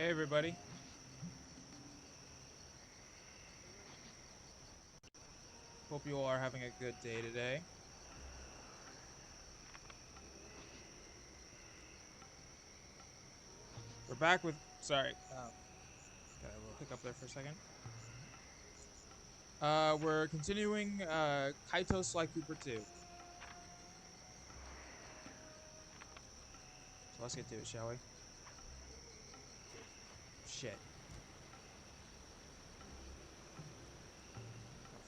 Hey everybody. Hope you all are having a good day today. We're back with sorry, got a little hiccup there for a second. We're continuing Kaitou Sly Cooper 2. So let's get to it, shall we? Shit.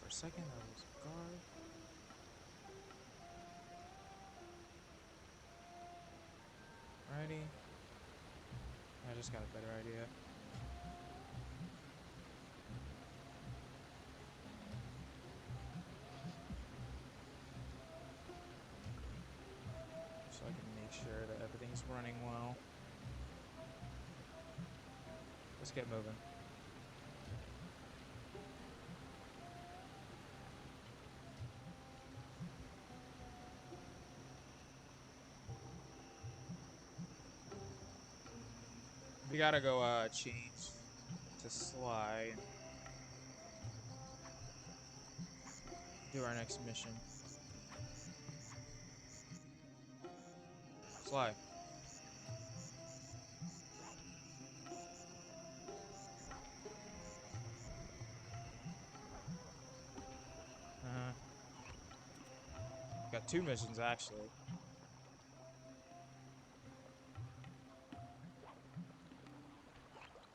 For a second, that was a guard. Alrighty. I just got a better idea. So I can make sure that everything's running well. Let's get moving. We gotta go change to Sly and do our next mission. Sly. Got two missions actually.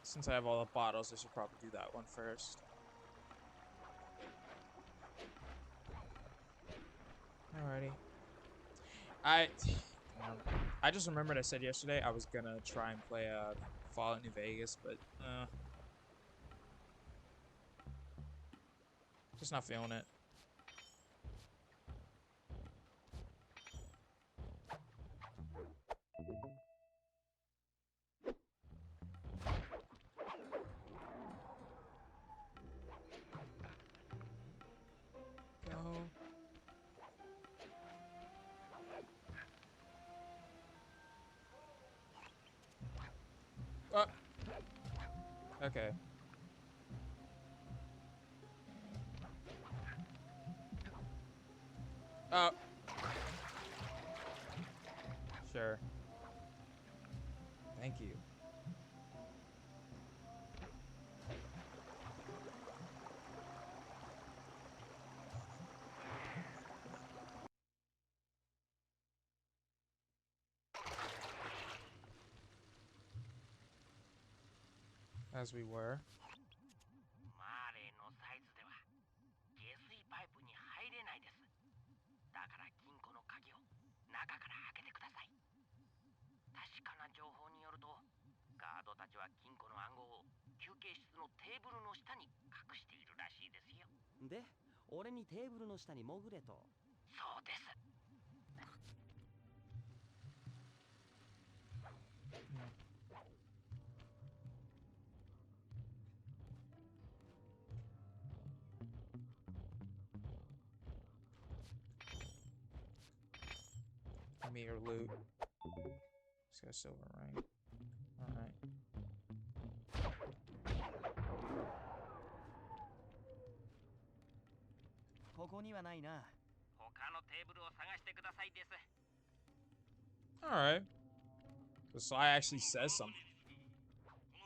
Since I have all the bottles, I should probably do that one first. Alrighty. I just remembered I said yesterday I was gonna try and play Fallout New Vegas, but just not feeling it. Go. Oh. Okay. Oh. Sure. Thank you. As we were. Give me your loot. Just got a silver ring. Alright. Alright. So Sly actually says something.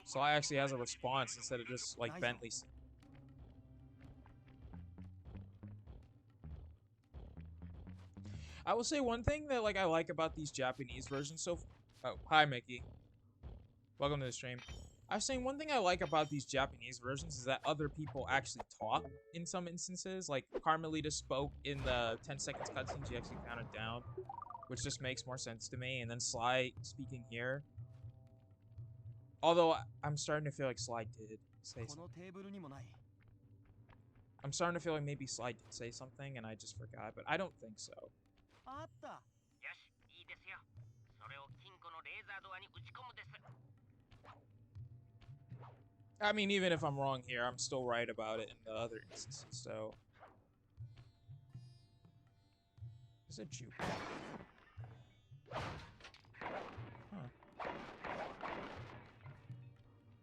Sly actually has a response instead of just like Bentley. I will say one thing that like I like about these Japanese versions. So, oh, hi Mickey. Welcome to the stream. I was saying one thing I like about these Japanese versions is that other people actually talk in some instances. Like Carmelita spoke in the 10 seconds cutscene, she actually counted down, which just makes more sense to me. And then Sly speaking here. Although I'm starting to feel like Sly did say something. I'm starting to feel like maybe Sly did say something and I just forgot, but I don't think so. I mean, even if I'm wrong here, I'm still right about it in the other instances, so. Is it Jupiter? Huh.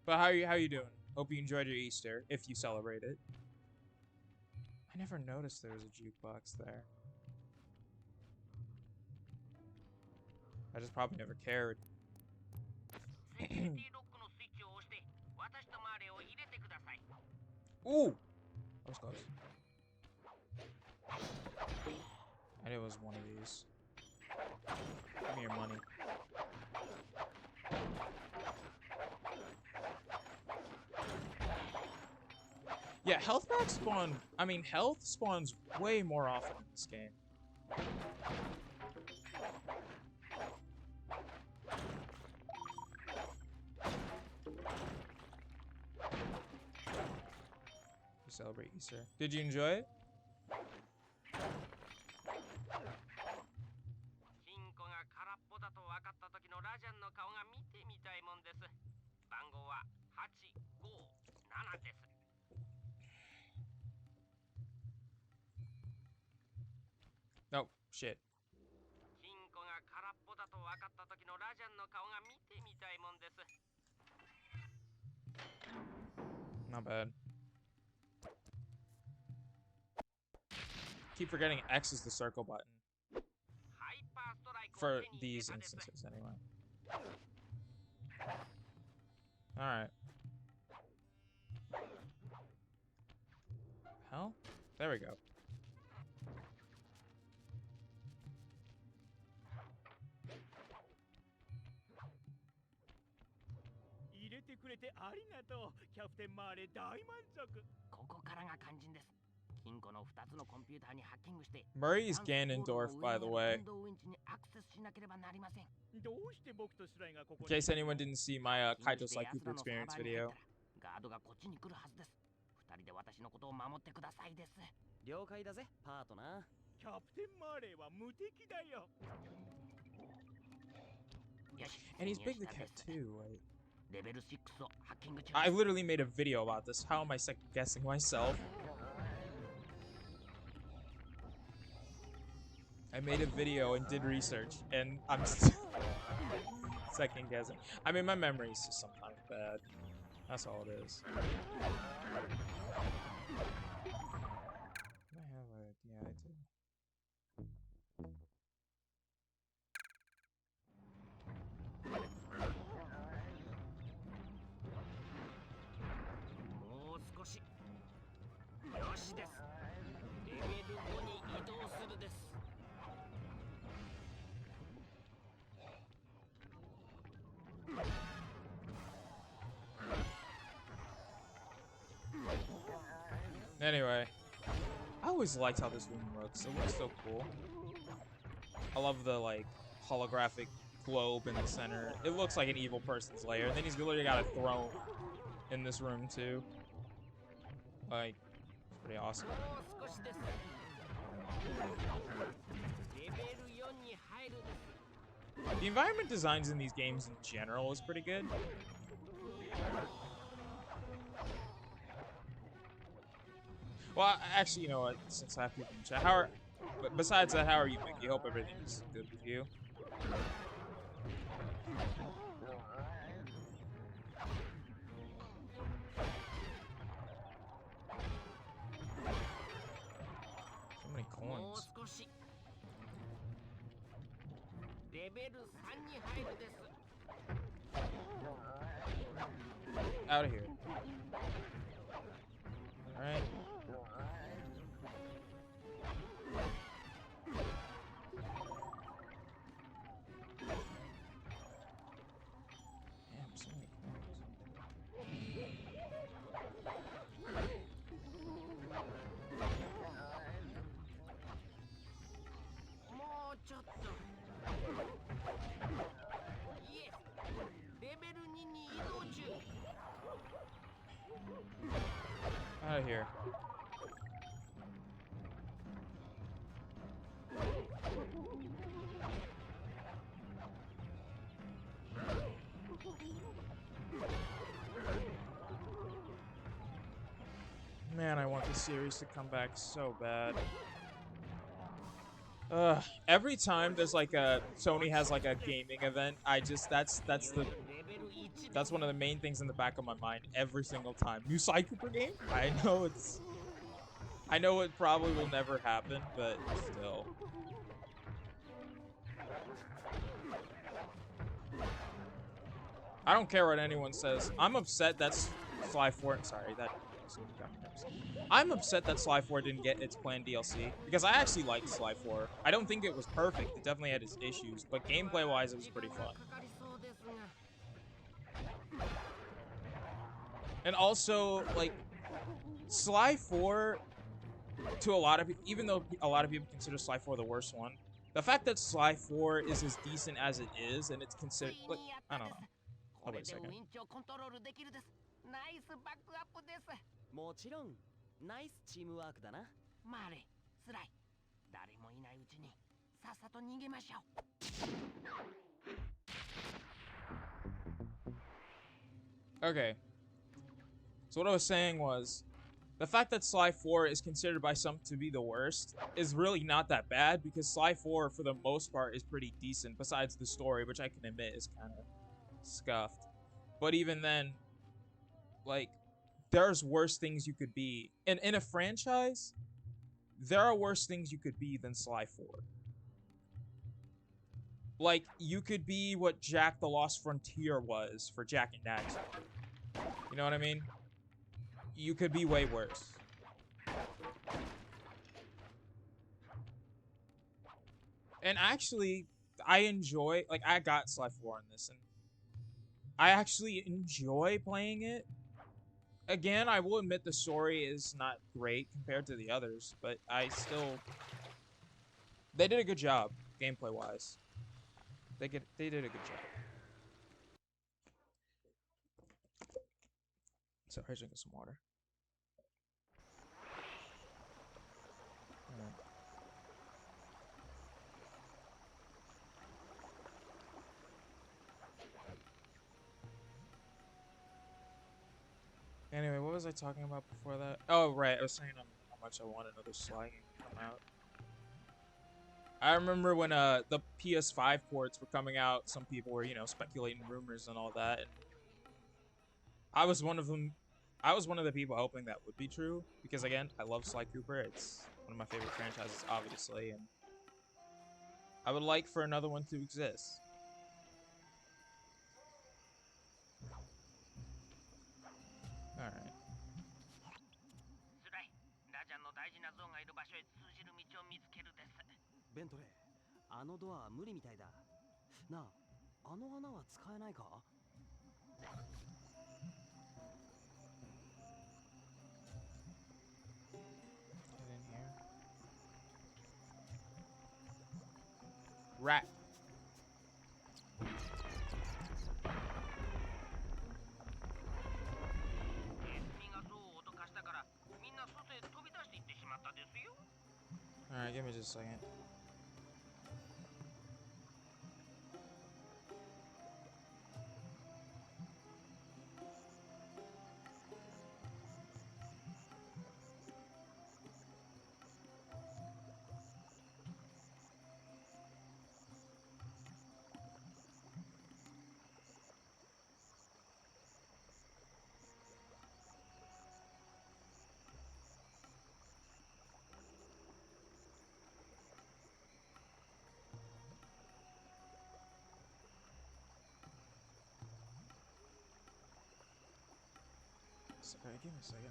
But how you doing? Hope you enjoyed your Easter, if you celebrate it. I never noticed there was a jukebox there. I just probably never cared. Ooh! That was close. I knew it was one of these. Give me your money. Yeah, health packs spawn. I mean, health spawns way more often in this game. We celebrate Easter. Did you enjoy it? Oh, shit. Not bad. Keep forgetting X is the circle button. For these instances, anyway. Alright. Hell? There we go. Murray is Ganondorf, by the way. In case anyone didn't see my Kaito's Like Cooper Experience video. And he's big the cat too, right? I literally made a video about this. How am I second guessing myself? I made a video and did research, and I'm second guessing. I mean, my memory is just sometimes bad. That's all it is. I have a, yeah, I do. Anyway, I always liked how this room looks. It looks so cool. I love the, like, holographic globe in the center. It looks like an evil person's lair. And then he's literally got a throne in this room, too. Like, it's pretty awesome. The environment designs in these games in general is pretty good. Well, actually, you know what? Since I have people in chat, besides that, how are you, Mickey? Hope everything's good with you. So many coins. Out of here. All right. Damn, so many coins. Out of here. Man, I want this series to come back so bad. Every time there's like a Sony has like a gaming event, I just that's the That's one of the main things in the back of my mind every single time. New Sly Cooper game? I know it probably will never happen, but still. I don't care what anyone says. I'm upset that Sly 4... Sorry, that got me nervous. I'm upset that Sly 4 didn't get its planned DLC, because I actually liked Sly 4. I don't think it was perfect. It definitely had its issues, but gameplay-wise, it was pretty fun. And also, like, Sly 4, to a lot of people, even though a lot of people consider Sly 4 the worst one, the fact that Sly 4 is as decent as it is, and it's considered, like, I don't know. Oh, wait a second. Okay. So what I was saying was, the fact that Sly 4 is considered by some to be the worst is really not that bad, because Sly 4, for the most part, is pretty decent, besides the story, which I can admit is kind of scuffed. But even then, like, there's worse things you could be. And in a franchise, there are worse things you could be than Sly 4. Like, you could be what Jack the Lost Frontier was for Jak and Daxter. You know what I mean? You could be way worse. And actually, I enjoy... Like, I got Sly 4 on this, and I actually enjoy playing it. Again, I will admit the story is not great compared to the others, but I still... They did a good job, gameplay-wise. They did a good job. Sorry, I drinking some water. Alright. Anyway, what was I talking about before that? Oh, right. I was saying how much I want another Sly game to come out. I remember when the PS5 ports were coming out, some people were, you know, speculating rumors and all that. And I was one of them. I was one of the people hoping that would be true, because again, I love Sly Cooper. It's one of my favorite franchises, obviously, and I would like for another one to exist. All right. ベントレー、あのドアは無理みたいだ。なあ、あの穴は使えないか？ Get in here. Rat. Alright, give me just a second. Sorry, give me a second.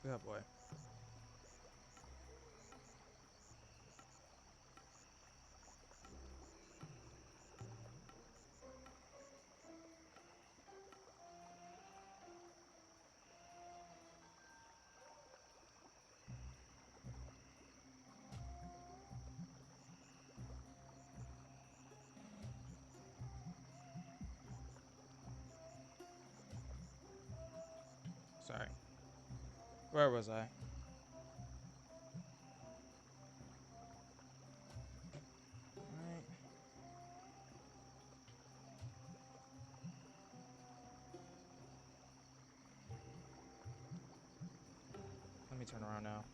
Good boy. Sorry. Where was I? Alright. Let me turn around now.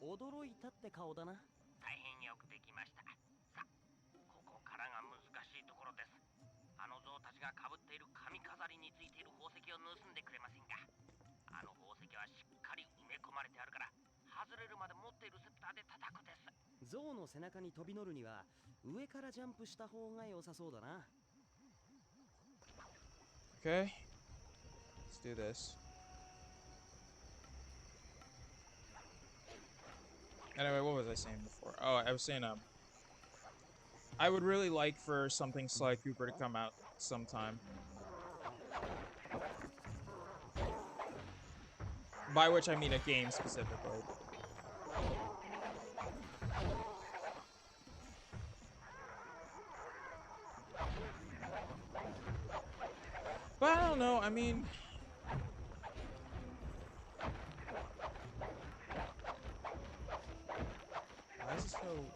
驚いたって顔だな。大変よくできました。さあ、ここからが難しいところです。あの象たちが被っている髪飾りについている宝石を盗んでくれませんか。あの宝石はしっかり埋め込まれてあるから、外れるまで持っているセプターで叩くです。象の背中に飛び乗るには上からジャンプした方が良さそうだな。Okay. Let's do this. Anyway, what was I saying before? Oh, I was saying I would really like for something Sly Cooper to come out sometime. By which I mean a game specifically. But I don't know, I mean... Why is this so...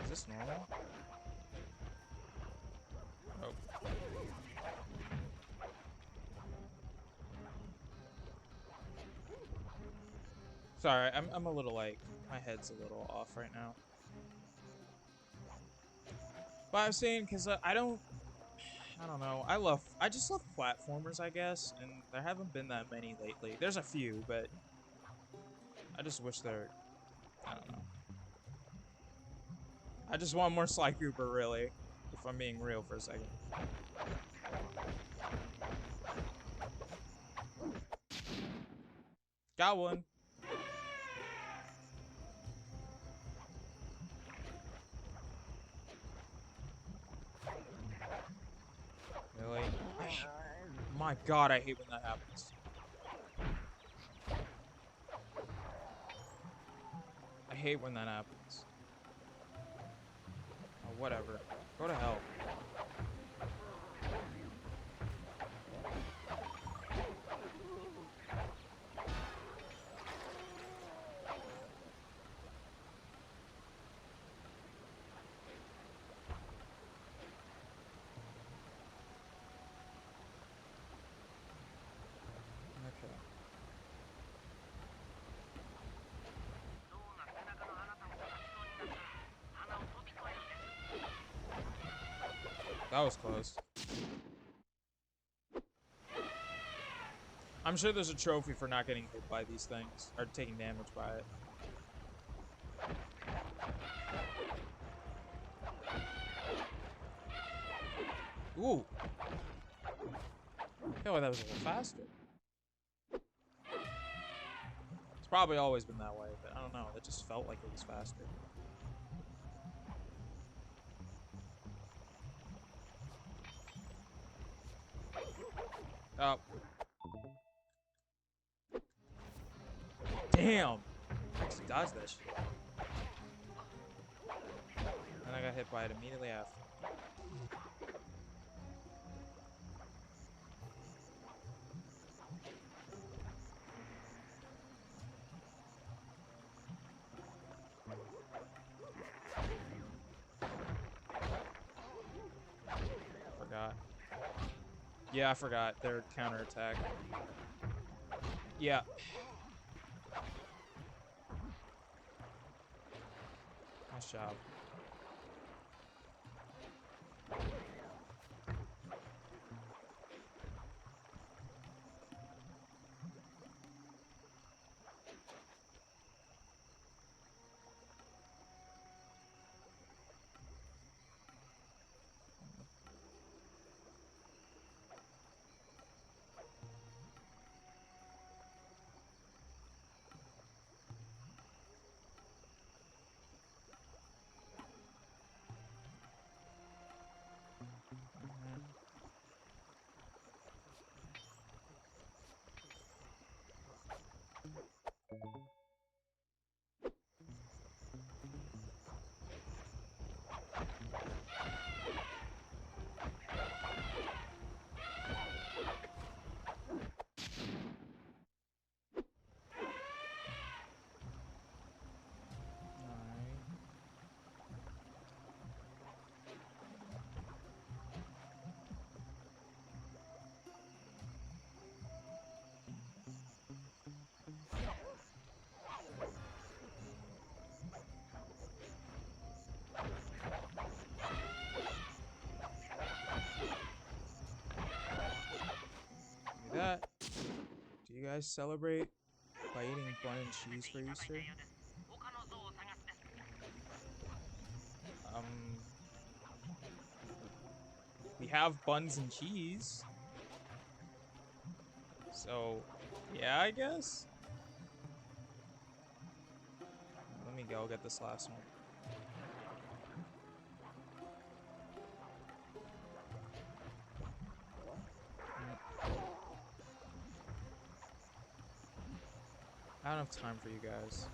Is this normal? Oh. Sorry, I'm a little like... My head's a little off right now. But I was saying, because I don't know. I just love platformers, I guess, and there haven't been that many lately. There's a few, but I just wish there, I don't know. I just want more Sly Cooper, really, if I'm being real for a second. Got one. Really? My God, I hate when that happens. I hate when that happens. Oh, whatever. Go to hell. Okay. That was close. I'm sure there's a trophy for not getting hit by these things, or taking damage by it. Ooh. I feel like that was a little faster. It's probably always been that way, but I don't know. It just felt like it was faster. Oh. Damn! I actually dodged that shit. And I got hit by it immediately after. Forgot. Yeah, I forgot. Their counterattack. Yeah. Nice job. guys celebrate by eating bun and cheese for Easter? 他の像を探すです。 We have buns and cheese. So, yeah, I guess. Let me go get this last one. I don't have time for you guys.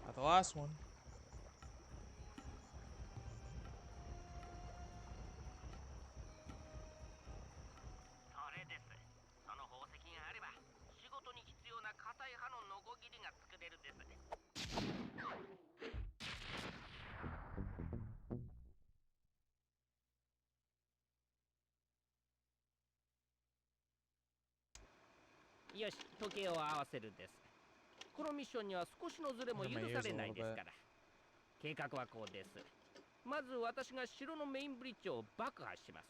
Not the last one. それです。その宝石があれば、仕事に必要な硬い刃のノコギリが作れるです。 よし、時計を合わせるです。このミッションには少しのズレも許されないですから。計画はこうです。まず私が城のメインブリッジを爆破します。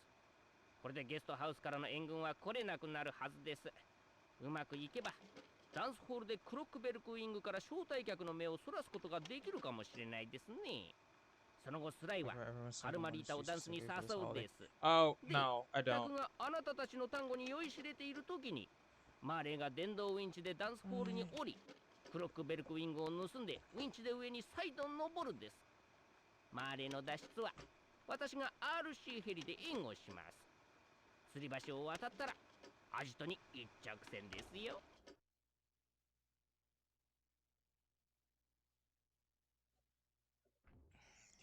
これでゲストハウスからの援軍は来れなくなるはずです。うまくいけば、ダンスホールでクロックベルクウィングから招待客の目をそらすことができるかもしれないですね。その後スライはカルマリータをダンスに誘うです。 Oh, no, I don't. 客があなたたちの単語に酔いしれているときに、マーレーが電動ウィンチでダンスホールに降り、クロックベルクウィングを盗んでウィンチで上に再度登るです。マーレーの脱出は私が RC ヘリで援護します。吊り橋を渡ったらアジトに一直線ですよ。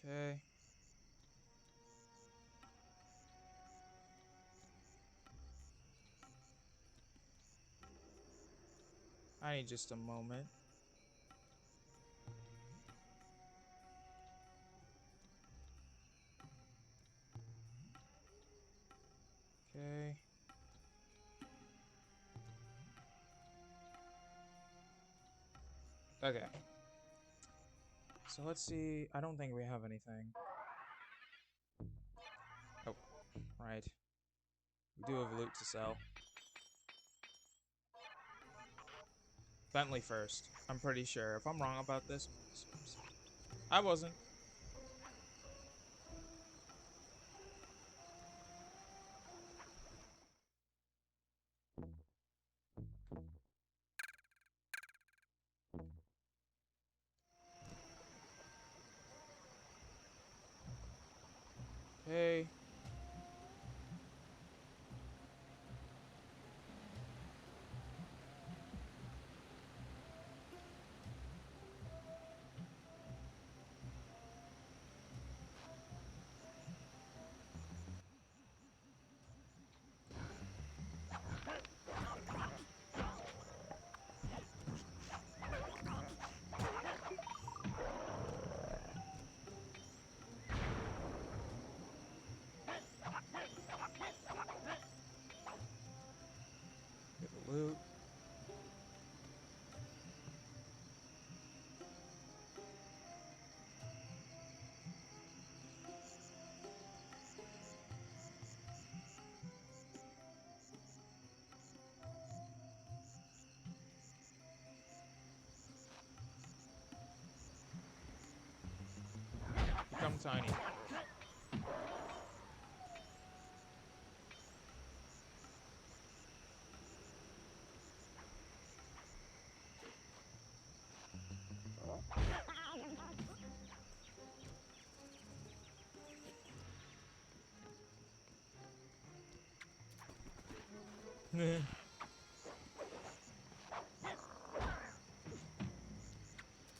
Okay. I need just a moment. Okay. Okay. So let's see. I don't think we have anything. Oh, right. We do have loot to sell. Bentley first. I'm pretty sure. If I'm wrong about this, I wasn't. Okay. Get the loot. Become tiny.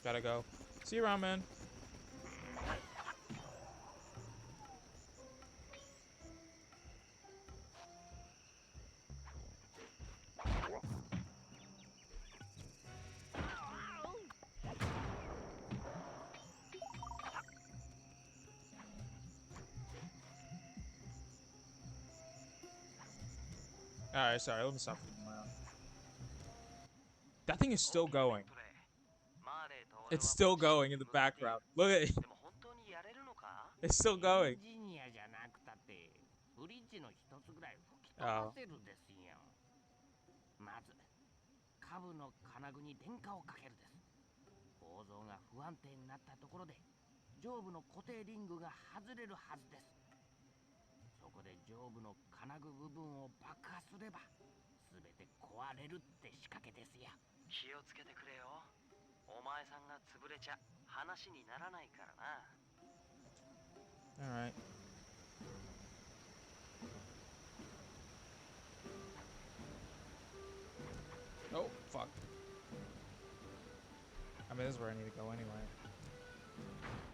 Gotta go. See you around, man. Alright, sorry, let me stop moving around. That thing is still going. It's still going in the background. Look at it. It's still going. Oh. まず下部の金具に電荷をかけるです。構造が不安定になったところで上部の固定リングが外れるはずです。そこで上部の金具部分を爆破すれば全て壊れるって仕掛けですよ。気をつけてくれよ。お前さんが潰れちゃ話にならないからな。Alright. Oh, fuck. I mean, this is where I need to go anyway.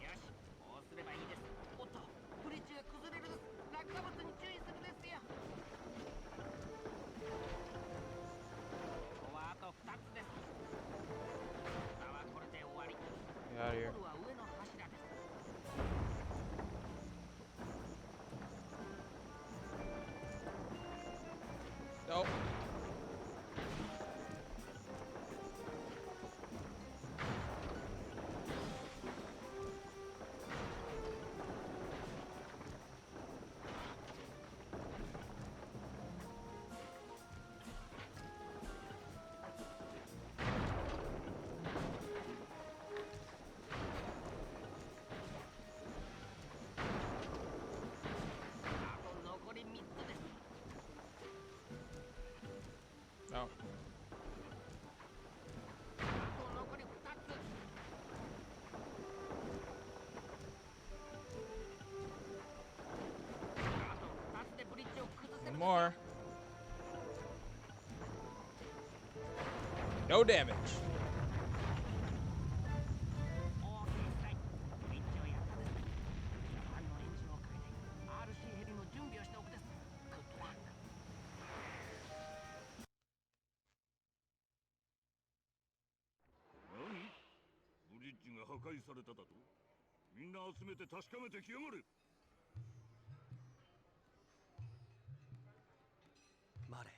よし、こうすればいいです。おっと、ブリッジが崩れるです。落下物に注意するですよ。ここはあと2つです。下はこれで終わり。 Get out of here. 残るは上の柱です。 Nope. No. One more. No damage. Mare,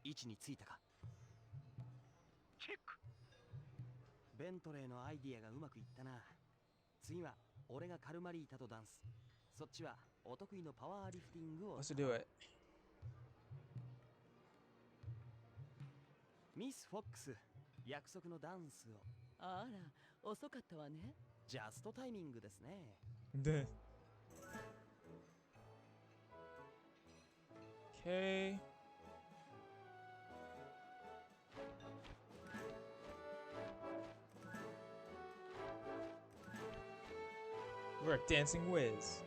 位置についたか。チェック。ベントレーのアイディアがうまくいったな。次は俺がカルマリータとダンス。そっちはお得意のパワーリフティングを。 Let's do it. ミス・フォックス、約束のダンスを。あら、遅かったわね。ジャストタイミングですね。Okay. We're a dancing whiz.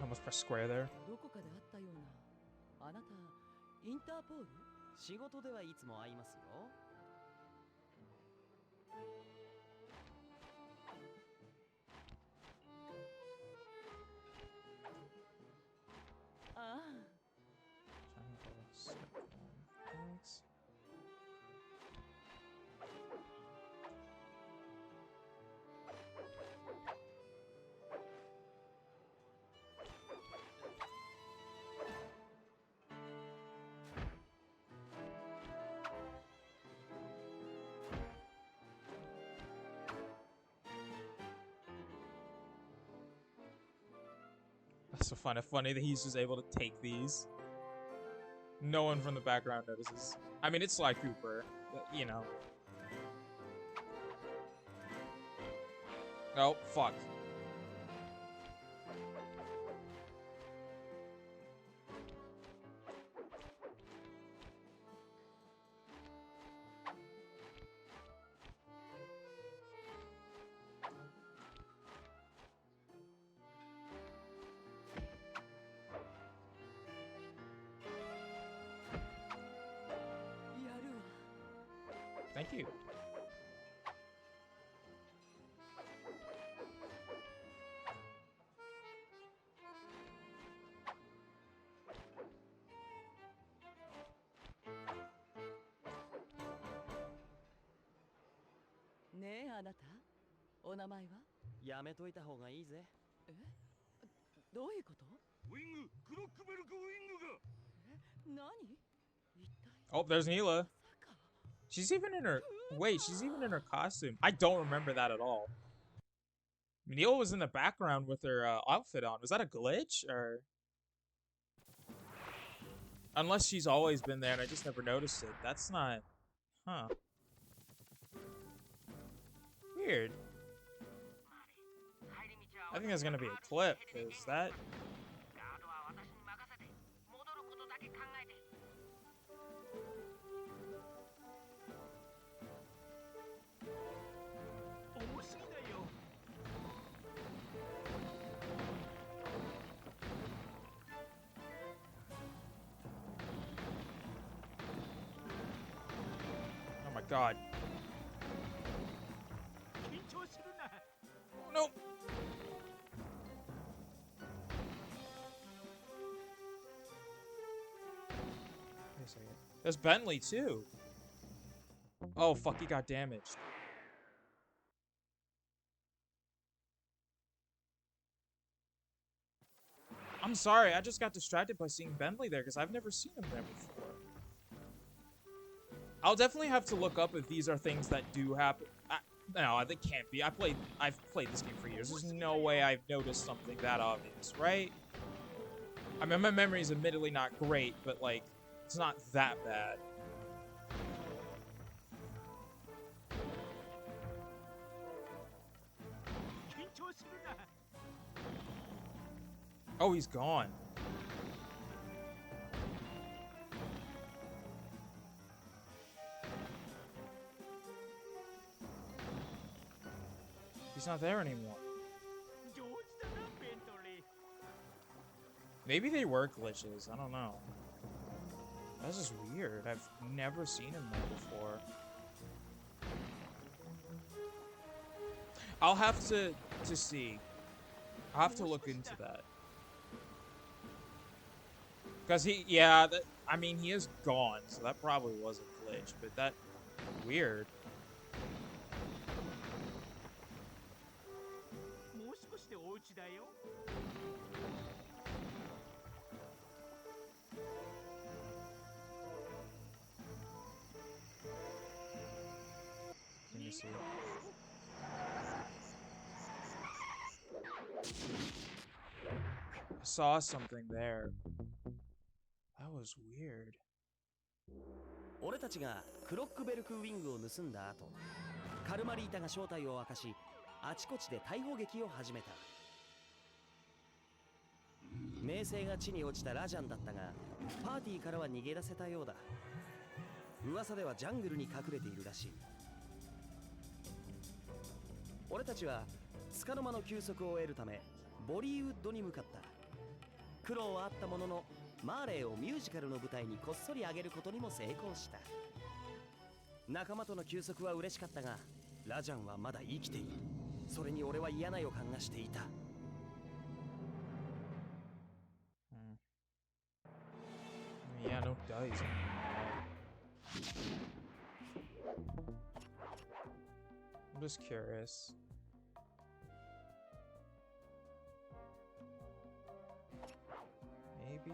Almost press square there. どこかで会ったような。あなた、インターポール？仕事ではいつも会いますよ。ああ。 Thanks. That's so funny that he's just able to take these. No one from the background notices. I mean, it's Sly Cooper, but, you know. Oh, fuck. Thank you. あなたお名前はやめといた方がいいぜ。どういうこと？ウィング、クロックベルクウィングが。何？一体 Oh, there's Neela. まさか She's even in her... Wait, she's even in her costume. I don't remember that at all. Neela was in the background with her outfit on. Was that a glitch? Or... Unless she's always been there and I just never noticed it. That's not... Huh. Weird. I think that's gonna be a clip, because that... ガードは私に任せて戻ることだけ考えて。重すぎだよ。Oh my god. 緊張するな。 Oh no! Wait a second. There's Bentley too. Oh fuck, he got damaged. I'm sorry, I just got distracted by seeing Bentley there because I've never seen him there before. I'll definitely have to look up if these are things that do happen. No, they can't be. I've played this game for years. There's no way I've noticed something that obvious, right? I mean, my memory is admittedly not great, but like, it's not that bad. Oh, he's gone. He's not there anymore. Maybe they were glitches. I don't know. That's just weird. I've never seen him there before. I'll have to see. I'll have to look into that. Because I mean, he is gone, so that probably was a glitch, but that, weird. Let me see. I saw something there. That was weird. 俺たちがクロックベルクウィングを盗んだ後、カルマリータが正体を明かし、あちこちで逮捕劇を始めた。名声が地に落ちたラジャンだったが、パーティーからは逃げ出せたようだ。噂ではジャングルに隠れているらしい。俺たちは束の間の休息を得るためボリーウッドに向かった。苦労はあったものの、マーレーをミュージカルの舞台にこっそり上げることにも成功した。仲間との休息は嬉しかったが、ラジャンはまだ生きている。それに俺は嫌な予感がしていた。Yeah, no dice. I'm just curious. Maybe.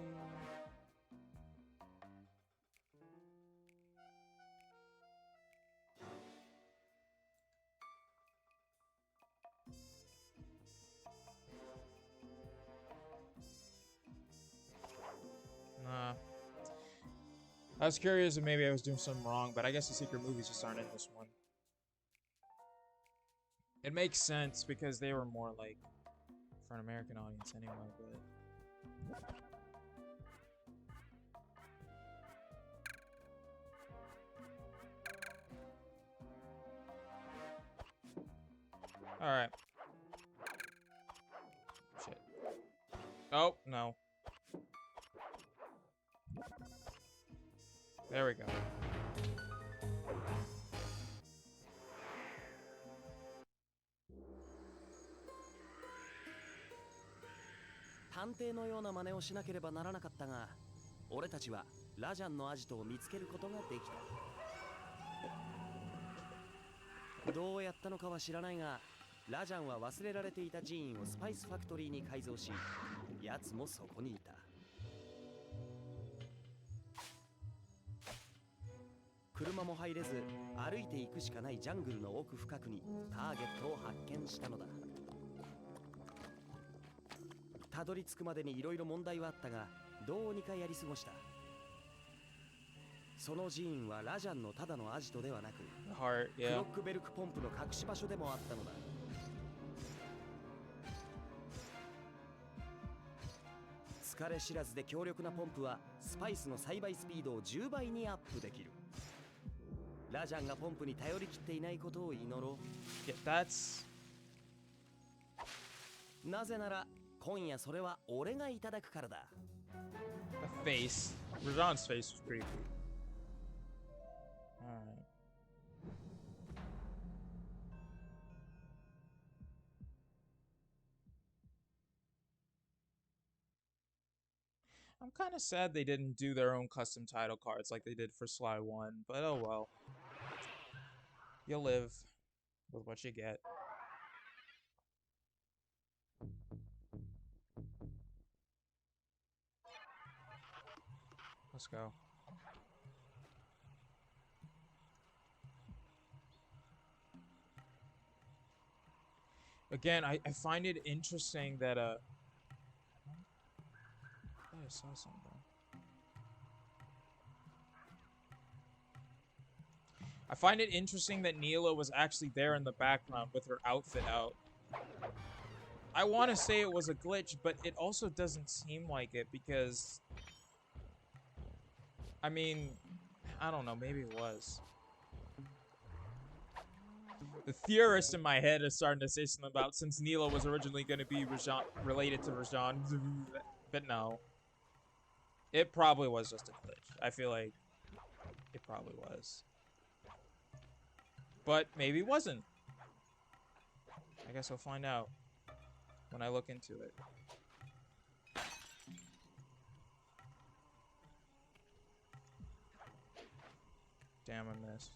Nah. I was curious if maybe I was doing something wrong, but I guess the secret movies just aren't in this one. It makes sense because they were more like for an American audience anyway, but all right. Shit. Oh, no. There we go. 探偵のような真似をしなければならなかったが、俺たちはラジャンのアジトを見つけることができた。どうやったのかは知らないが、ラジャンは忘れられていた寺院をスパイスファクトリーに改造し、奴もそこにいた。車も入れず、歩いていくしかないジャングルの奥深くにターゲットを発見したのだ。たどり着くまでにいろいろ問題はあったが、どうにかやり過ごした。その寺院はラジャンのただのアジトではなく、 Heart, ク yeah. ロックベルクポンプの隠し場所でもあったのだ。疲れ知らずで強力なポンプはスパイスの栽培スピードを10倍にアップできる。ラジャンがポンプに頼りきっていないことを祈ろう。 Yeah, that's... なぜなら今夜それは俺がいただくからだ。 The face. Rajan's face was creepy. Alright. I'm kind of sad they didn't do their own custom title cards like they did for Sly 1, but oh well. You'll live with what you get. Let's go. Again, I find it interesting that I saw something. I find it interesting that Neela was actually there in the background with her outfit out. I want to say it was a glitch, but it also doesn't seem like it because... I mean, I don't know, maybe it was. The theorist in my head is starting to say something about since Neela was originally going to be Rajan, related to Rajan, but no. It probably was just a glitch. I feel like it probably was. But maybe it wasn't. I guess I'll find out when I look into it. Damn, I missed.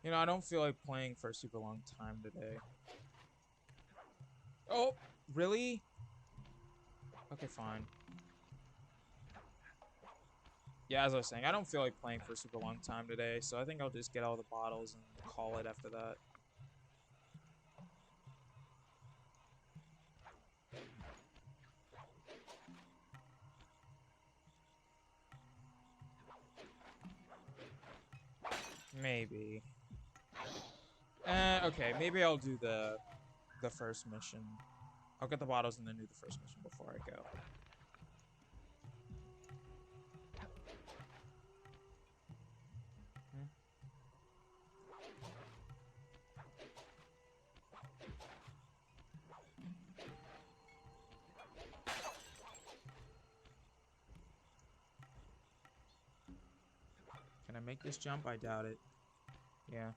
You know, I don't feel like playing for a super long time today. Oh, really? Okay, fine. Yeah, as I was saying, I don't feel like playing for a super long time today, so I think I'll just get all the bottles and call it after that. Maybe. Okay, maybe I'll do the first mission. I'll get the bottles and then do the first mission before I go. Can I make this jump? I doubt it. Yeah.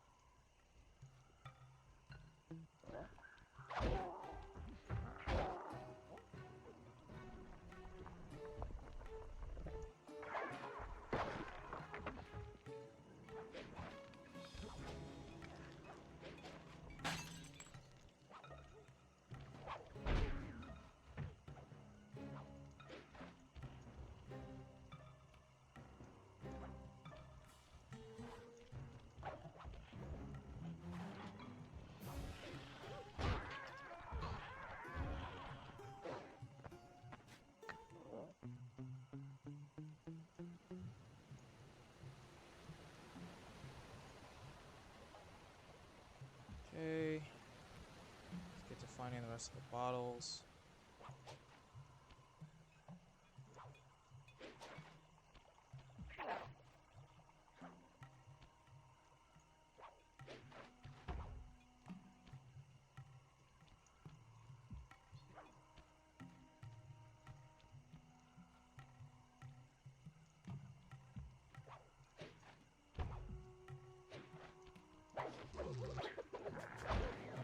Okay. Let's get to finding the rest of the bottles.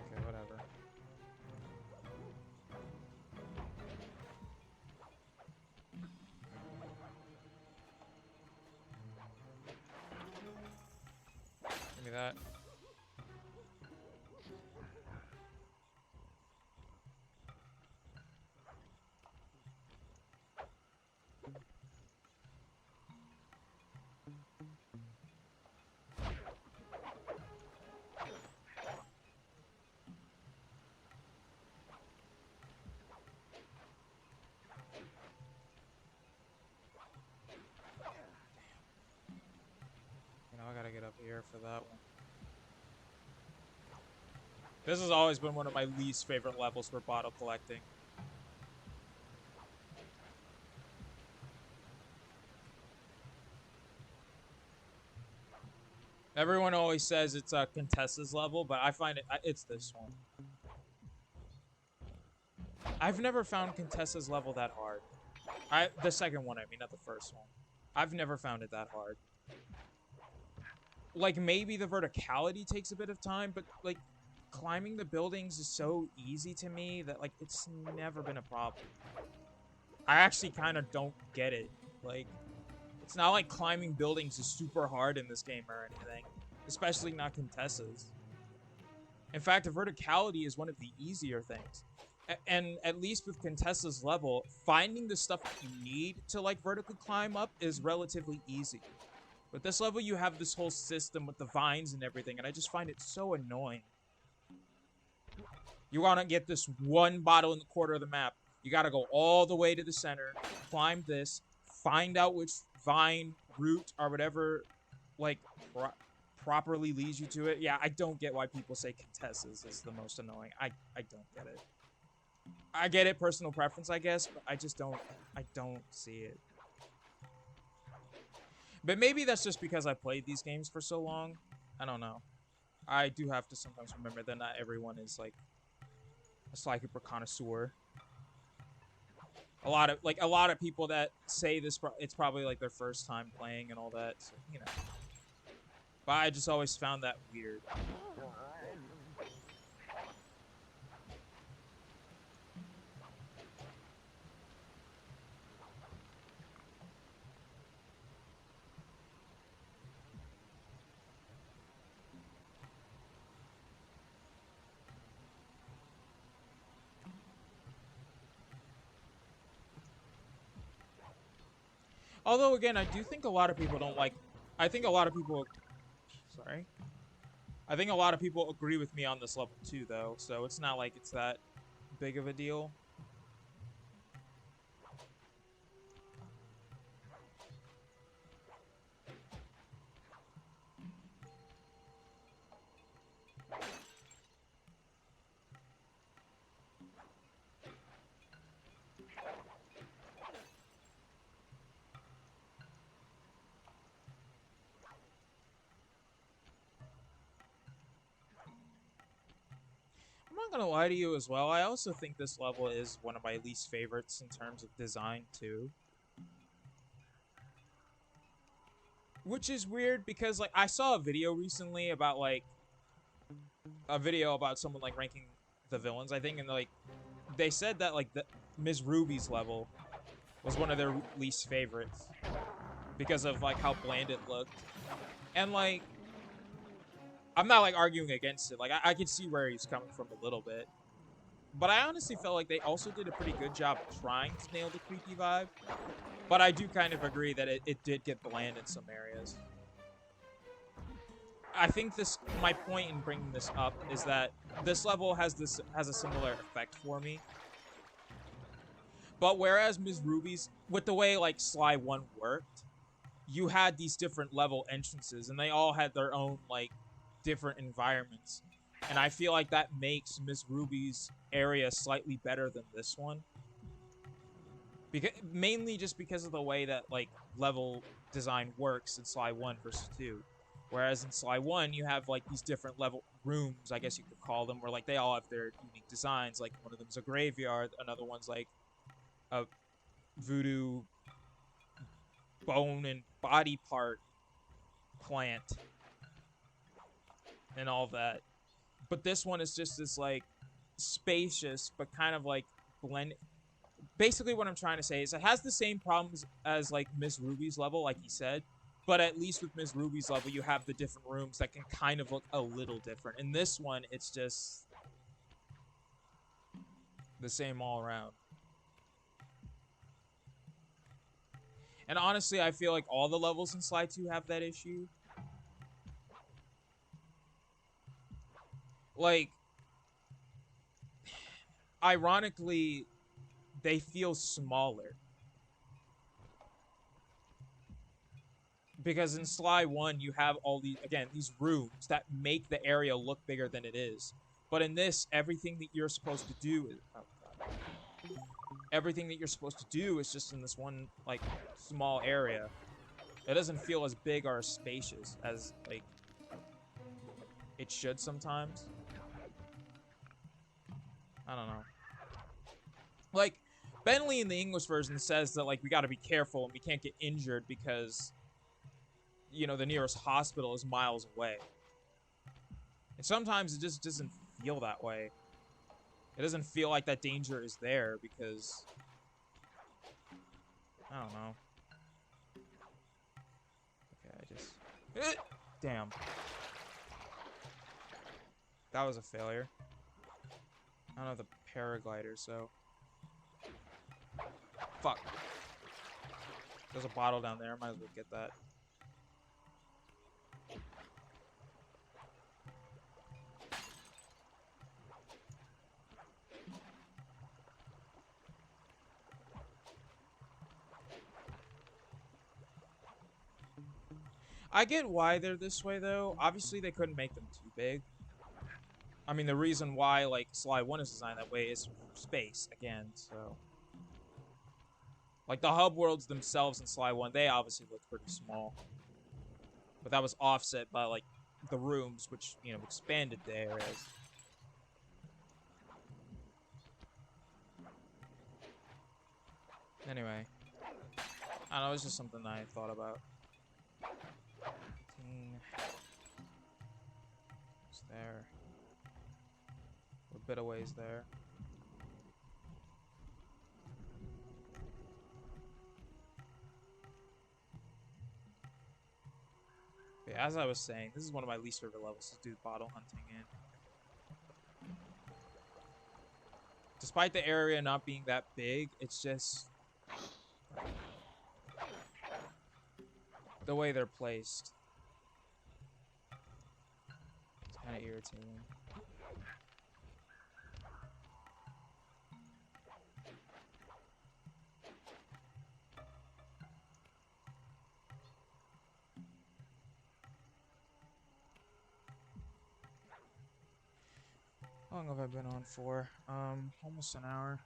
Okay, whatever. that. You know, I gotta get up here for that one. This has always been one of my least favorite levels for bottle collecting. Everyone always says it's Contessa's level, but I find it's this one. I've never found Contessa's level that hard. The second one, I mean, not the first one. I've never found it that hard. Like, maybe the verticality takes a bit of time, but, like, climbing the buildings is so easy to me that, like, it's never been a problem. I actually kind of don't get it. Like, it's not like climbing buildings is super hard in this game or anything. Especially not Contessa's. In fact, the verticality is one of the easier things. And at least with Contessa's level, finding the stuff that you need to, like, vertically climb up is relatively easy. With this level, you have this whole system with the vines and everything, and I just find it so annoying. You want to get this one bottle in the corner of the map. You got to go all the way to the center, climb this, find out which vine, root, or whatever, like, properly leads you to it. Yeah, I don't get why people say Contessa's is the most annoying. I don't get it. I get it, personal preference, I guess, but I don't see it. But maybe that's just because I played these games for so long. I don't know. I do have to sometimes remember that not everyone is, like, a Sly Cooper connoisseur. A lot of people that say this, it's probably, like, their first time playing and all that, so, you know. But I just always found that weird. Although, again, I do think a lot of people don't like... I think a lot of people... Sorry. I think a lot of people agree with me on this level, too, though. So it's not like it's that big of a deal. I'm not gonna lie to you as well. I also think this level is one of my least favorites in terms of design, too. Which is weird because, like, I saw a video recently about, like, a video about someone, like, ranking the villains, I think, and, like, they said that, like, the Ms. Ruby's level was one of their least favorites because of, like, how bland it looked. And, like, I'm not, like, arguing against it. Like, I can see where he's coming from a little bit. But I honestly felt like they also did a pretty good job trying to nail the creepy vibe. But I do kind of agree that it did get bland in some areas. I think my point in bringing this up is that this level has a similar effect for me. But whereas Ms. Ruby's, with the way, like, Sly 1 worked, you had these different level entrances, and they all had their own, like, different environments. And I feel like that makes Ms. Ruby's area slightly better than this one. Mainly just because of the way that, like, level design works in Sly 1 versus 2. Whereas in Sly 1, you have, like, these different level rooms, I guess you could call them, where, like, they all have their unique designs. Like, one of them's a graveyard, another one's, like, a voodoo bone and body part plant. And all that. But this one is just this, like, spacious, but kind of, like, blend. Basically, what I'm trying to say is it has the same problems as, like, Miss Ruby's level, like he said. But at least with Ms. Ruby's level, you have the different rooms that can kind of look a little different. In this one, it's just the same all around. And honestly, I feel like all the levels in Sly 2 have that issue. Like, ironically, they feel smaller. Because in Sly 1, you have all these, again, these rooms that make the area look bigger than it is. But in this, everything that you're supposed to do is... Oh, God. Everything that you're supposed to do is just in this one, like, small area. It doesn't feel as big or as spacious as, like, it should sometimes. I don't know. Like, Bentley in the English version says that, like, we gotta be careful and we can't get injured because, you know, the nearest hospital is miles away. And sometimes it just doesn't feel that way. It doesn't feel like that danger is there because... I don't know. Okay, I just... Damn. That was a failure. I don't have the paraglider, so... Fuck. There's a bottle down there. Might as well get that. I get why they're this way, though. Obviously, they couldn't make them too big. I mean, the reason why, like, Sly 1 is designed that way is for space, again, so... Like, the hub worlds themselves in Sly 1, they obviously look pretty small. But that was offset by, like, the rooms, which, you know, expanded the areas. Anyway. I don't know, it's just something I thought about. It's there. A bit of ways there. Yeah, as I was saying, this is one of my least favorite levels to do bottle hunting in. Despite the area not being that big, it's just the way they're placed. It's kind of irritating. How long have I been on for? Almost an hour.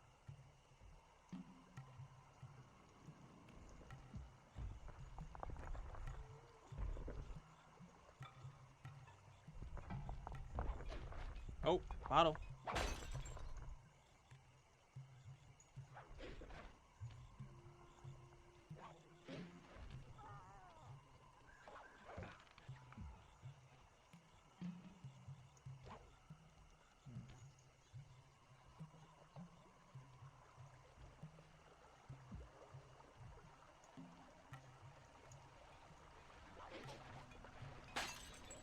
Oh, bottle.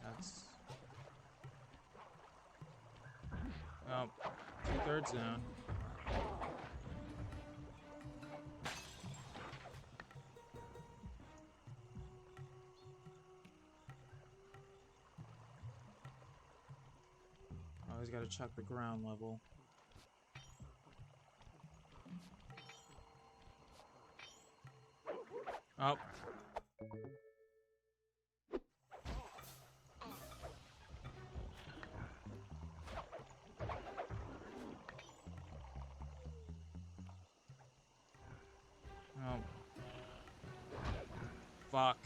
That's... Oh, 2/3 down. Always gotta check the ground level. Oh. Oh. Fuck.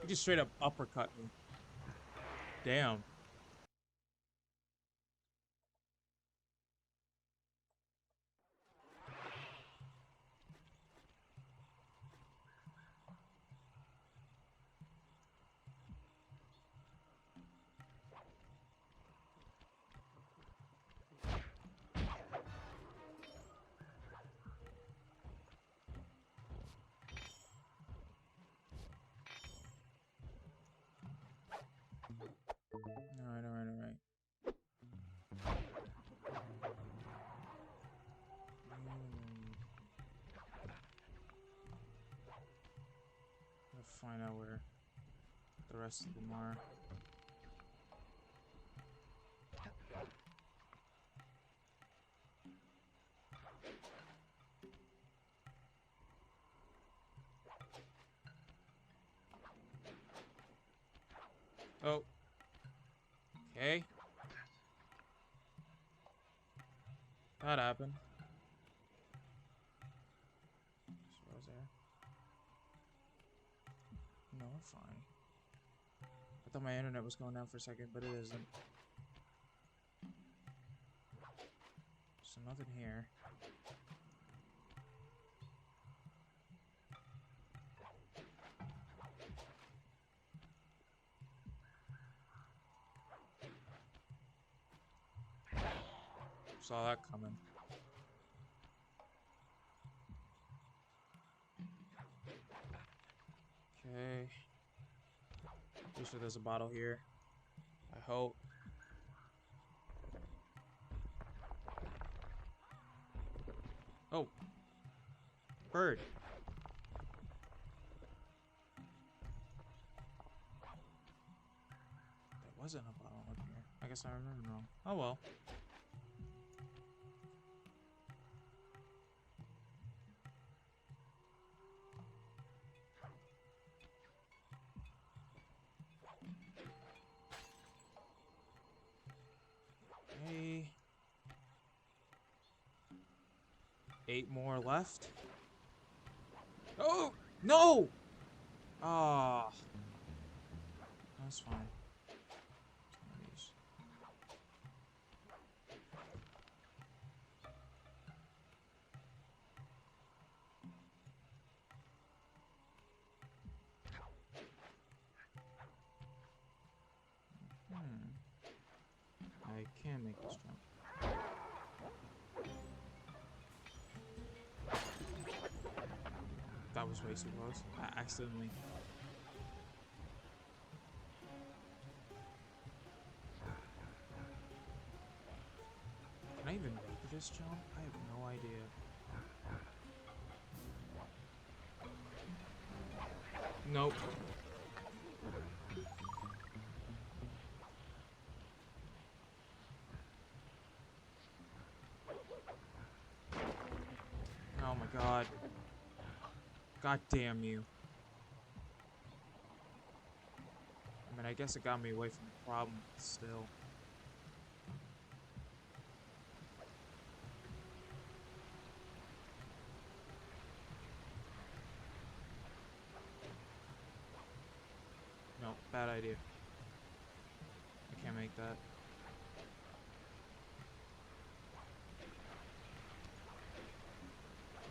You just straight up uppercut me. Damn. Alright, alright, alright. Gotta find out where the rest of them are. Oh. Okay. That happened. So was there? No, we're fine. I thought my internet was going down for a second, but it isn't. So nothing here. Saw that coming. Okay. Pretty sure there's a bottle here. I hope. Oh. Bird. There wasn't a bottle up here. I guess I remember wrong. Oh well. Okay. 8 more left. Oh! No! Ah. That's fine. I can make this jump. That was way too close. I accidentally. Can I even make this jump? I have no idea. Nope. Oh my god. God damn you. I mean, I guess it got me away from the problem, but still. No, bad idea. I can't make that.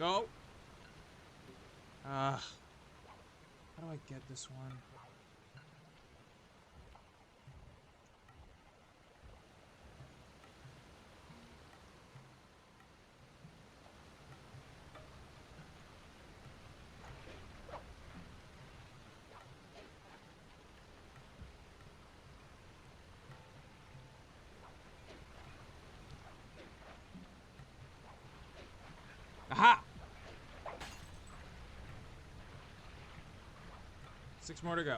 No! How do I get this one? Aha! 6 more to go.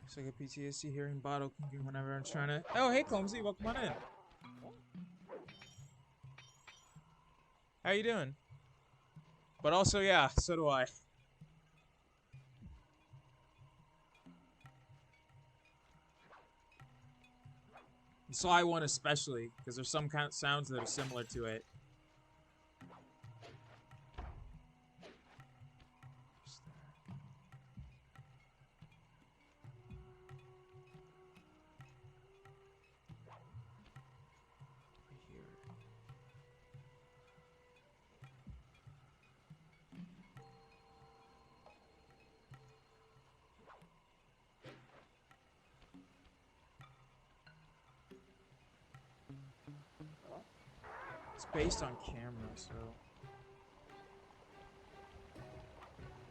Looks like a PTSD hearing bottle clinking whenever I'm trying to. Oh, hey, Clumsy, welcome on in. How you doing? But also, yeah, so do I. The Sly one especially, because there's some kind of sounds that are similar to it. It's based on camera, so.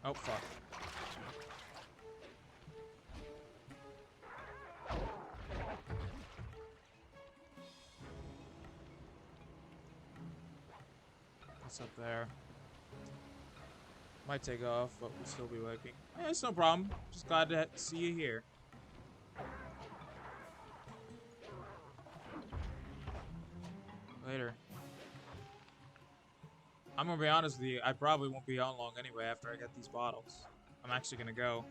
Oh, fuck. What's up there? Might take off, but we'll still be wiping. Yeah, it's no problem. Just glad to see you here. Later. I'm gonna be honest with you, I probably won't be on long anyway after I get these bottles. I'm actually gonna go.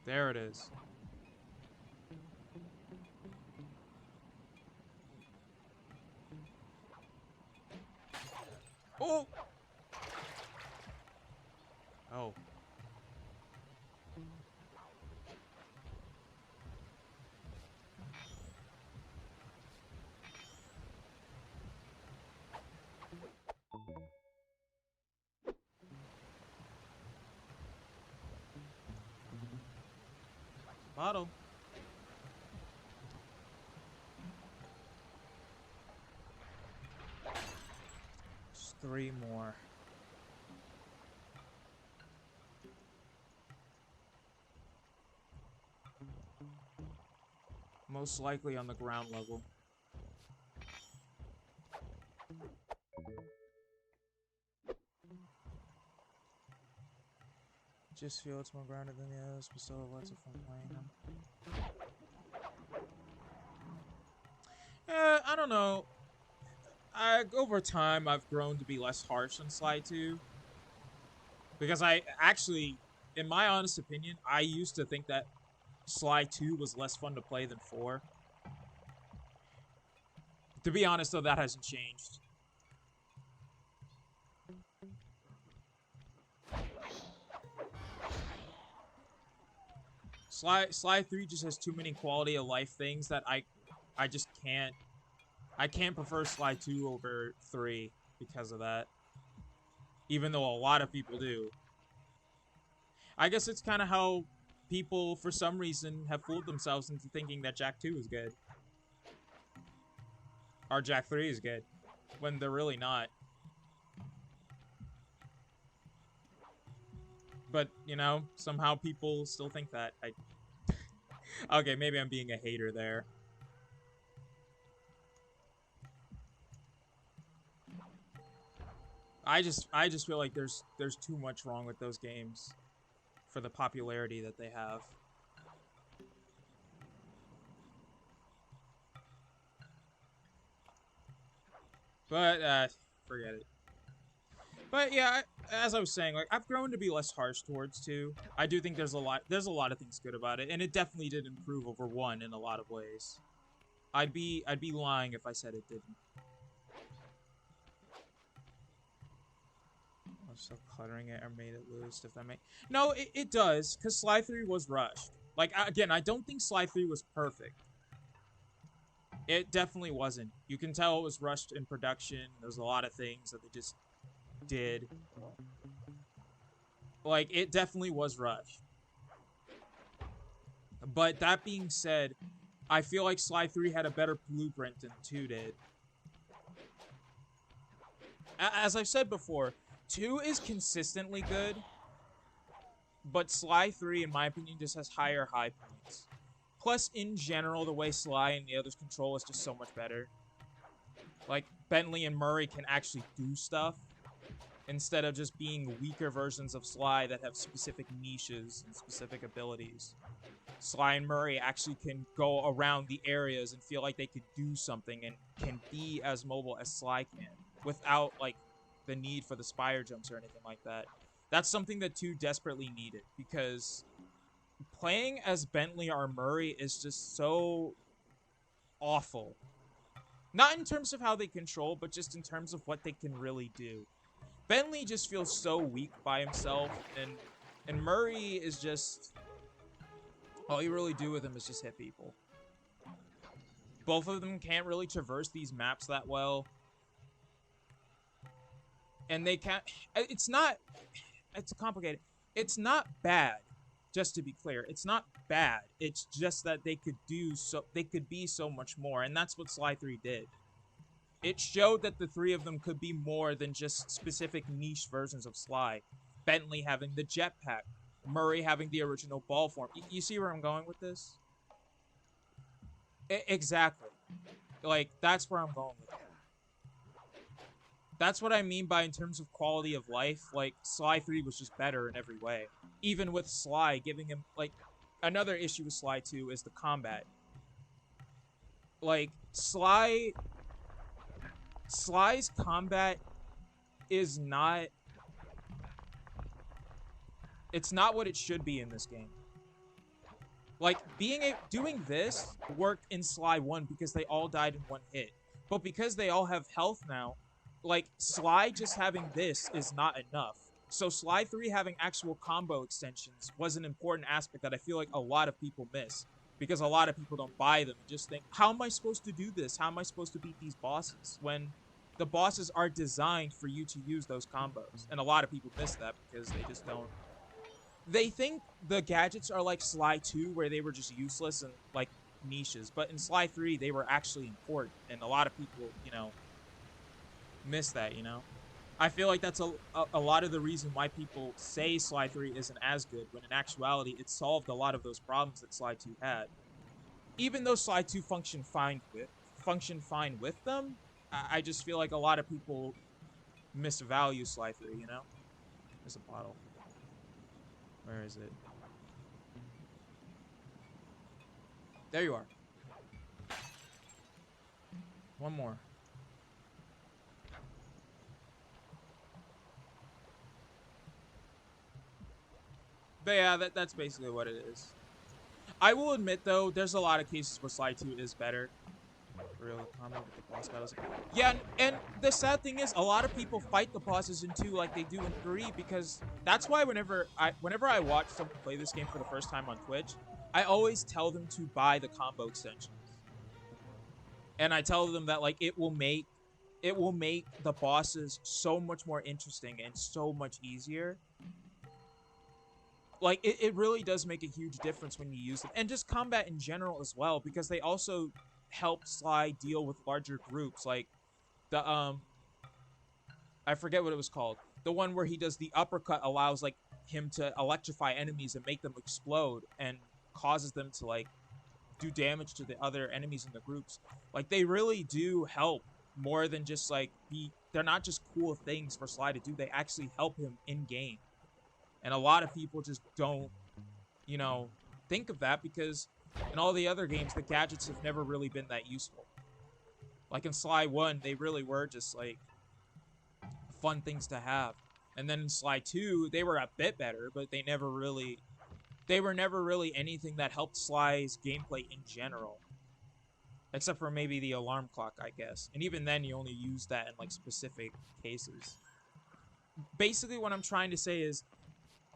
There it is. Oh! Oh. Bottle. Just 3 more. Most likely on the ground level. Just feel it's more grounded than the others, but still have lots of fun playing them. I don't know. Over time, I've grown to be less harsh on Sly 2. Because I actually, in my honest opinion, I used to think that Sly 2 was less fun to play than 4. To be honest, though, that hasn't changed. Sly 3 just has too many quality of life things that I just can't. I can't prefer Sly 2 over 3 because of that. Even though a lot of people do. I guess it's kind of how people, for some reason, have fooled themselves into thinking that Jak 2 is good. Or Jak 3 is good. When they're really not. But, you know, somehow people still think that. Okay, maybe I'm being a hater there. I just feel like there's too much wrong with those games for the popularity that they have. But forget it. But yeah, as I was saying, like I've grown to be less harsh towards 2. I do think there's a lot of things good about it, and it definitely did improve over 1 in a lot of ways. I'd be lying if I said it didn't. So cluttering it or made it loose, if that make... No, it does, because Sly 3 was rushed. Like, again, I don't think Sly 3 was perfect. It definitely wasn't. You can tell it was rushed in production. There's a lot of things that they just did. Like, it definitely was rushed. But that being said, I feel like Sly 3 had a better blueprint than 2 did. As I've said before, 2 is consistently good, but Sly 3, in my opinion, just has higher high points. Plus, in general, the way Sly and the others control is just so much better. Like, Bentley and Murray can actually do stuff, instead of just being weaker versions of Sly that have specific niches and specific abilities. Sly and Murray actually can go around the areas and feel like they could do something and can be as mobile as Sly can, without, like, the need for the spire jumps or anything like that. That's something that 2 desperately needed, because playing as Bentley or Murray is just so awful. Not in terms of how they control, but just in terms of what they can really do. Bentley just feels so weak by himself, and Murray is just... all you really do with him is just hit people. Both of them can't really traverse these maps that well. And they can't. It's not. It's complicated. It's not bad. Just to be clear, it's not bad. It's just that they could do so. They could be so much more, and that's what Sly 3 did. It showed that the three of them could be more than just specific niche versions of Sly. Bentley having the jetpack, Murray having the original ball form. You see where I'm going with this? Exactly. Like, that's where I'm going with it. That's what I mean by in terms of quality of life. Like, Sly 3 was just better in every way. Even with Sly, giving him, like, another issue with Sly 2 is the combat. Like, Sly's combat is not... It's not what it should be in this game. Like, doing this worked in Sly 1 because they all died in one hit. But because they all have health now, like, Sly just having this is not enough. So Sly 3 having actual combo extensions was an important aspect that I feel like a lot of people miss. Because a lot of people don't buy them and just think, how am I supposed to do this? How am I supposed to beat these bosses? When the bosses are designed for you to use those combos. And a lot of people miss that because they just don't. They think the gadgets are like Sly 2, where they were just useless and, like, niches. But in Sly 3, they were actually important. And a lot of people, you know, miss that, you know? I feel like that's a lot of the reason why people say Sly 3 isn't as good, when in actuality, it solved a lot of those problems that Sly 2 had. Even though Sly 2 functioned fine with them, I just feel like a lot of people misvalue Sly 3, you know? There's a bottle. Where is it? There you are. One more. But yeah, that's basically what it is. I will admit, though, there's a lot of cases where Sly 2 is better. Real comment with the boss battles. Yeah, and the sad thing is, a lot of people fight the bosses in 2 like they do in 3, because that's why whenever I watch someone play this game for the first time on Twitch, I always tell them to buy the combo extensions. And I tell them that, like, it will make the bosses so much more interesting and so much easier. Like, it really does make a huge difference when you use them. And just combat in general as well, because they also help Sly deal with larger groups. Like, the, I forget what it was called. The one where he does the uppercut allows, like, him to electrify enemies and make them explode and causes them to, like, do damage to the other enemies in the groups. Like, they really do help more than just, like, they're not just cool things for Sly to do. They actually help him in-game. And a lot of people just don't, you know, think of that, because in all the other games, the gadgets have never really been that useful. Like in Sly 1, they really were just, like, fun things to have. And then in Sly 2, they were a bit better, but they were never really anything that helped Sly's gameplay in general. Except for maybe the alarm clock, I guess. And even then, you only use that in, like, specific cases. Basically, what I'm trying to say is,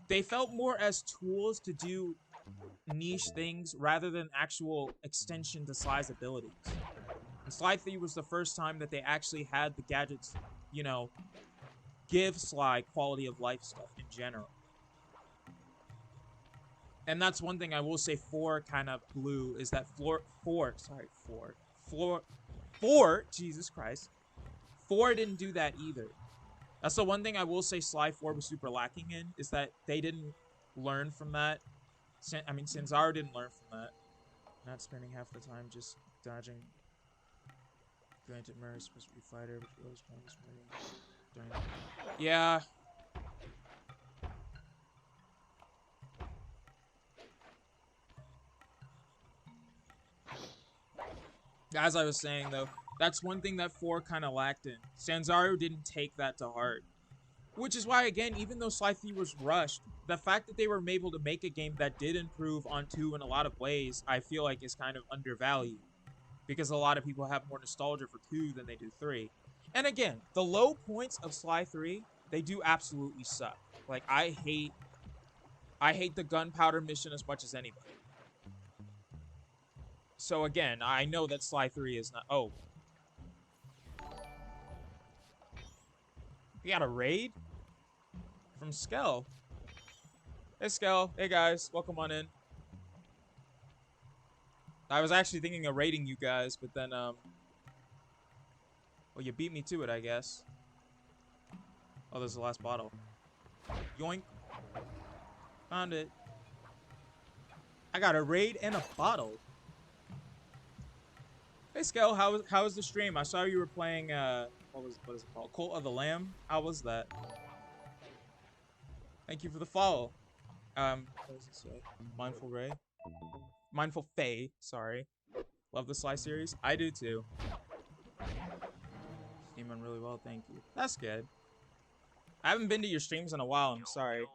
they felt more as tools to do niche things rather than actual extension to Sly's abilities. And Sly 3 was the first time that they actually had the gadgets, you know, give Sly quality of life stuff in general. And that's one thing I will say 4 kind of blew, is that 4, Jesus Christ. 4 didn't do that either. That's the one thing I will say Sly 4 was super lacking in, is that they didn't learn from that. I mean, Sanzaru didn't learn from that. Not spending half the time just dodging. Granted, Murray's supposed to be a fighter, but he always wants Murray. Yeah. As I was saying, though, that's one thing that 4 kind of lacked in. Sanzaru didn't take that to heart. Which is why, again, even though Sly 3 was rushed, the fact that they were able to make a game that did improve on 2 in a lot of ways, I feel like is kind of undervalued. Because a lot of people have more nostalgia for 2 than they do 3. And again, the low points of Sly 3, they do absolutely suck. Like, I hate the gunpowder mission as much as anybody. So again, I know that Sly 3 is not... Oh. We got a raid from Skell. Hey, Skell. Hey, guys. Welcome on in. I was actually thinking of raiding you guys, but then, well, you beat me to it, I guess. Oh, there's the last bottle. Yoink. Found it. I got a raid and a bottle. Hey, Skell. How was the stream? I saw you were playing, what is it called? Cult of the Lamb? How was that? Thank you for the follow. What does it say? Mindful Ray? Mindful Faye, sorry. Love the Sly series. I do too. Stream went really well, thank you. That's good. I haven't been to your streams in a while, I'm sorry.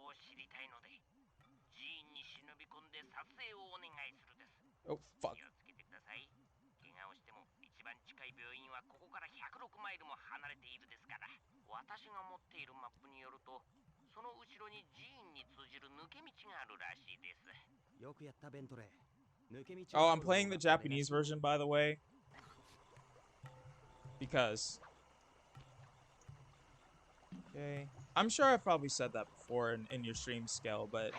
Oh, fuck. Oh, I'm playing the Japanese version, by the way. Because. Okay. I'm sure I've probably said that before in your stream, Scale, but.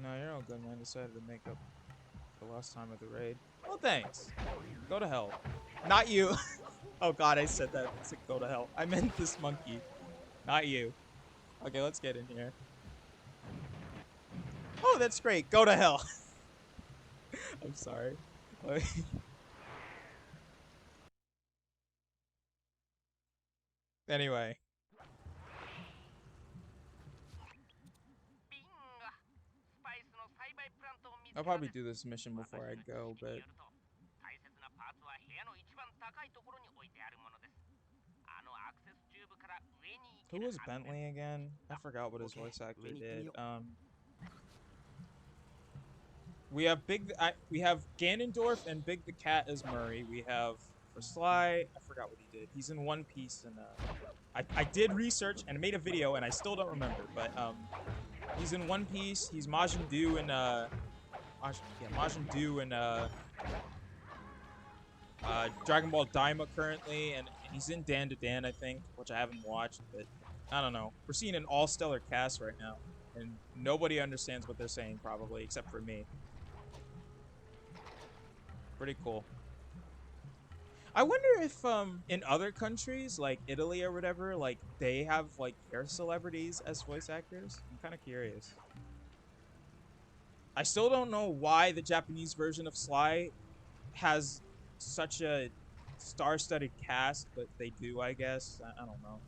No, you're all good, man. Decided to make up the last time of the raid. Well, thanks. Go to hell. Not you. Oh, God, I said that. I said go to hell. I meant this monkey. Not you. Okay, let's get in here. Oh, that's great. Go to hell. I'm sorry. Anyway. I'll probably do this mission before I go, but... Who was Bentley again? I forgot what his voice actor did. We have we have Ganondorf and Big the Cat as Murray. We have for Sly, I forgot what he did. He's in One Piece, and I did research and made a video, and I still don't remember. But he's in One Piece. He's Majin Buu and Majin Buu and Dragon Ball Daima currently, and he's in Dan to Dan, I think, which I haven't watched, but I don't know. We're seeing an all-stellar cast right now, and nobody understands what they're saying, probably, except for me. Pretty cool. I wonder if in other countries, like Italy or whatever, like, they have, like, their celebrities as voice actors. I'm kind of curious. I still don't know why the Japanese version of Sly has such a star-studded cast, but they do, I guess. I don't know.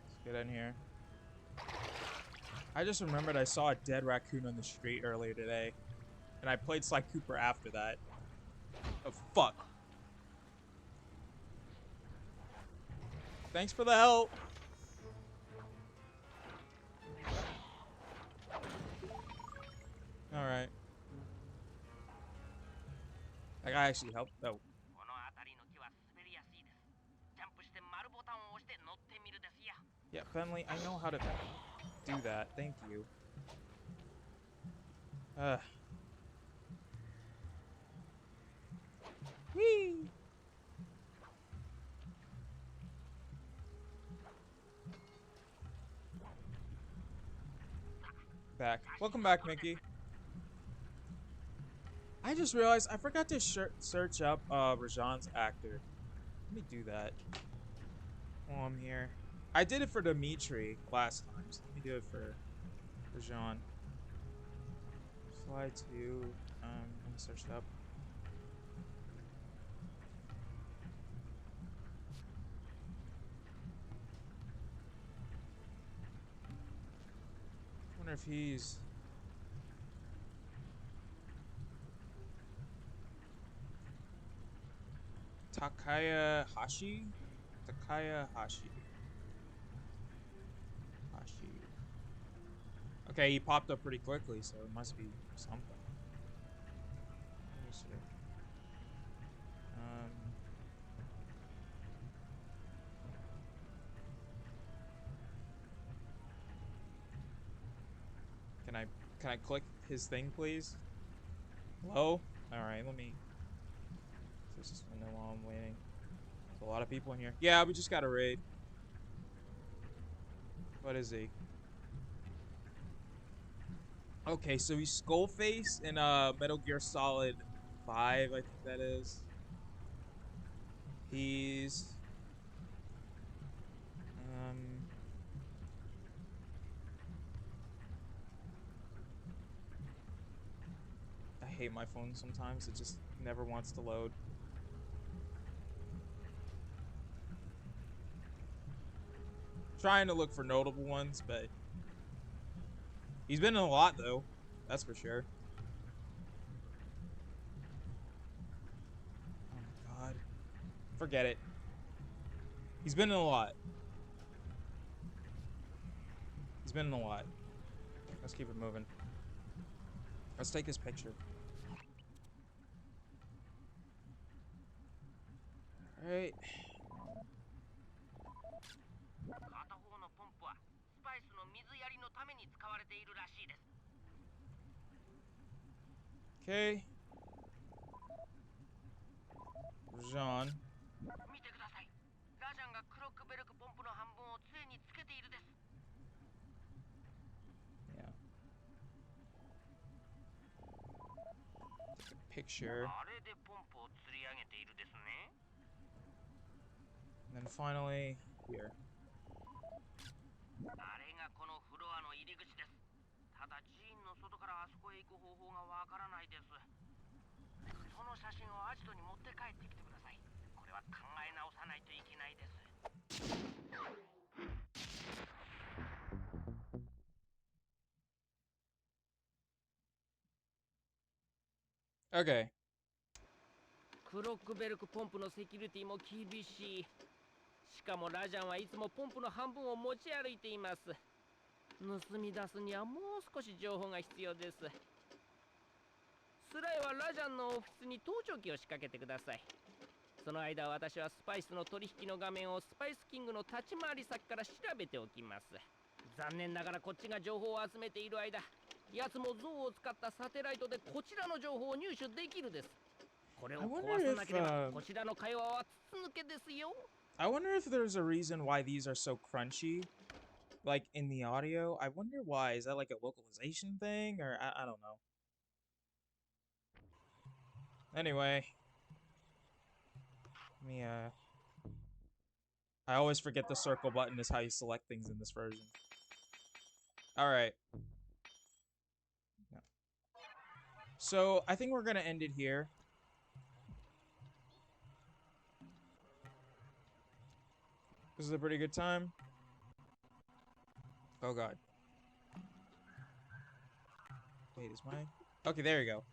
Let's get in here. I just remembered I saw a dead raccoon on the street earlier today, and I played Sly Cooper after that. Oh, fuck. Thanks for the help. Alright. That guy actually helped, though. Yeah, Bentley, I know how to do that. Thank you. Whee! Back. Welcome back, Mickey. I just realized I forgot to search up Rajan's actor. Let me do that while I'm here. I did it for Dimitri last time, so let me do it for Rajan. Slide 2. Let me search it up. I wonder if he's... Takaya Hashi? Takaya Hashi. Okay, he popped up pretty quickly, so it must be something. Let me see. Can I click his thing, please? Hello? Alright, let me... There's this window while I'm waiting. There's a lot of people in here. Yeah, we just got a raid. What is he? Okay, so he's Skullface in Metal Gear Solid 5, I think that is. He's... I hate my phone sometimes. It just never wants to load. Trying to look for notable ones, but he's been in a lot though. That's for sure. Oh my god. Forget it. He's been in a lot. He's been in a lot. Let's keep it moving. Let's take his picture. Alright. 片方のポンプはスパイスの水やりのために使われているらしいです。 Okay. Jean. 見てください。ラジャンがクロックベルクポンプの半分を杖につけているです。 Yeah. Take a picture. あれでポンプを吊り上げているですね。 And then finally, here. あれがこのフロアの入り口です。ただ寺院の外からあそこへ行く方法がわからないです。その写真をアジトに持って帰ってきてください。これは考え直さないといけないです。 Okay. クロックベルクポンプのセキュリティも厳しい。しかもラジャンはいつもポンプの半分を持ち歩いています。盗み出すにはもう少し情報が必要です。スライはラジャンのオフィスに盗聴器を仕掛けてください。その間私はスパイスの取引の画面をスパイスキングの立ち回り先から調べておきます。残念ながらこっちが情報を集めている間、奴も像を使ったサテライトでこちらの情報を入手できるです。これを壊さなければこちらの会話は筒抜けですよ。 I wonder if there's a reason why these are so crunchy, like in the audio. I wonder why. Is that like a localization thing, or I don't know. Anyway, let me I always forget the circle button is how you select things in this version. All right. Yeah. So I think we're gonna end it here. This is a pretty good time. Oh god. Wait, is my... Okay, there you go.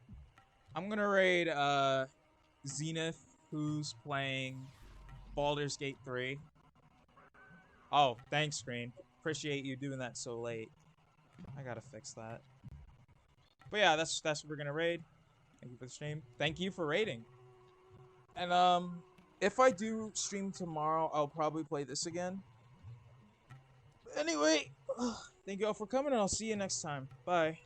I'm gonna raid Zenith, who's playing Baldur's Gate 3. Oh, thanks, screen. Appreciate you doing that so late. I gotta fix that. But yeah, that's what we're gonna raid. Thank you for the stream. Thank you for raiding. And if I do stream tomorrow, I'll probably play this again. Anyway, thank you all for coming, and I'll see you next time. Bye.